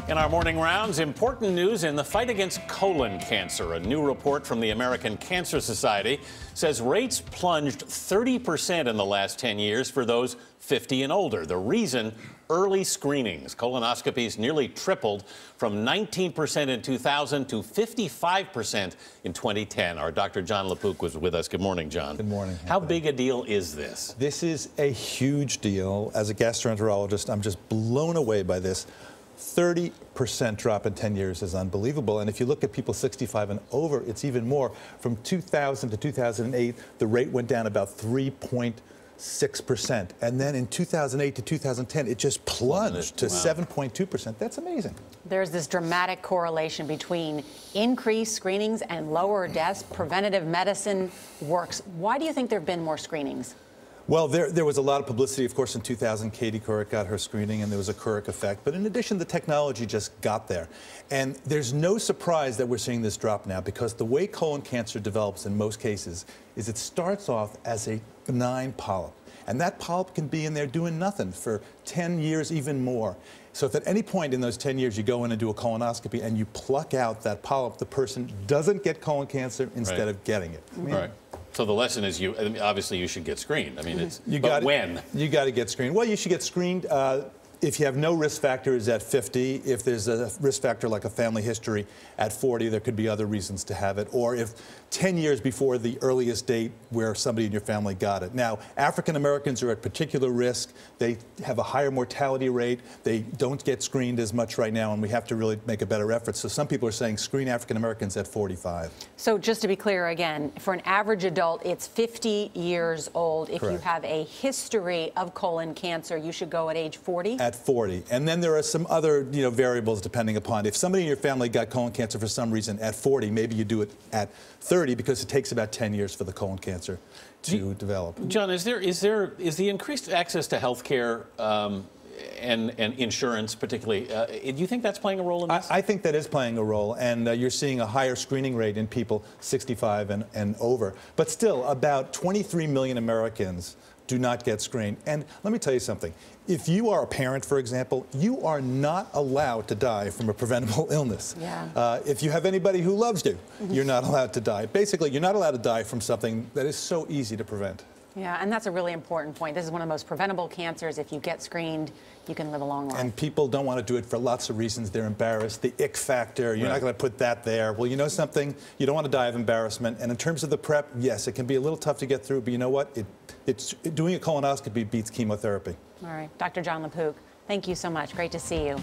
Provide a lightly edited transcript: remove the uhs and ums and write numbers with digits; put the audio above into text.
In our morning rounds, important news in the fight against colon cancer. A new report from the American Cancer Society says rates plunged 30% in the last 10 years for those 50 and older. The reason? Early screenings. Colonoscopies nearly tripled from 19% in 2000 to 55% in 2010. Our Dr. Jon LaPook was with us. Good morning, John. Good morning. How big a deal is this? This is a huge deal. As a gastroenterologist, I'm just blown away by this. 30% drop in 10 years is unbelievable. And if you look at people 65 and over, it's even more. From 2000 to 2008, the rate went down about 3.6%. And then in 2008 to 2010, it just plunged to 7.2%. That's amazing. There's this dramatic correlation between increased screenings and lower deaths. Preventative medicine works. Why do you think there have been more screenings? Well, there was a lot of publicity, of course, in 2000. Katie Couric got her screening, and there was a Couric effect. But in addition, the technology just got there. And there's no surprise that we're seeing this drop now, because the way colon cancer develops in most cases is it starts off as a benign polyp. And that polyp can be in there doing nothing for 10 years, even more. So if at any point in those 10 years you go in and do a colonoscopy and you pluck out that polyp, the person doesn't get colon cancer instead of getting it. Right. So the lesson is, obviously you should get screened. I mean, it's when? You got to get screened. Well, you should get screened if you have no risk factors at 50. If there's a risk factor like a family history at 40, there could be other reasons to have it. Or if 10 years before the earliest date where somebody in your family got it. Now, African Americans are at particular risk. They have a higher mortality rate. They don't get screened as much right now, and we have to really make a better effort. So some people are saying screen African Americans at 45. So just to be clear again, for an average adult, it's 50 years old. If you have a history of colon cancer, you should go at age 40? At 40. And then there are some other variables depending upon. If somebody in your family got colon cancer for some reason at 40, maybe you do it at 30, because it takes about 10 years for the colon cancer to develop. John, is the increased access to health care and insurance particularly, do you think that's playing a role in this? I think that is playing a role, and you're seeing a higher screening rate in people 65 and over. But still, about 23 million Americans do not get screened. And let me tell you something. If you are a parent, for example, you are not allowed to die from a preventable illness. Yeah. If you have anybody who loves you, you're not allowed to die. Basically, you're not allowed to die from something that is so easy to prevent. Yeah, and that's a really important point. This is one of the most preventable cancers. If you get screened, you can live a long life. And people don't want to do it for lots of reasons. They're embarrassed. The ick factor, you're not going to put that there. Well, you know something? You don't want to die of embarrassment. And in terms of the prep, yes, it can be a little tough to get through, but you know what? Doing a colonoscopy beats chemotherapy. All right. Dr. Jon LaPook, thank you so much. Great to see you.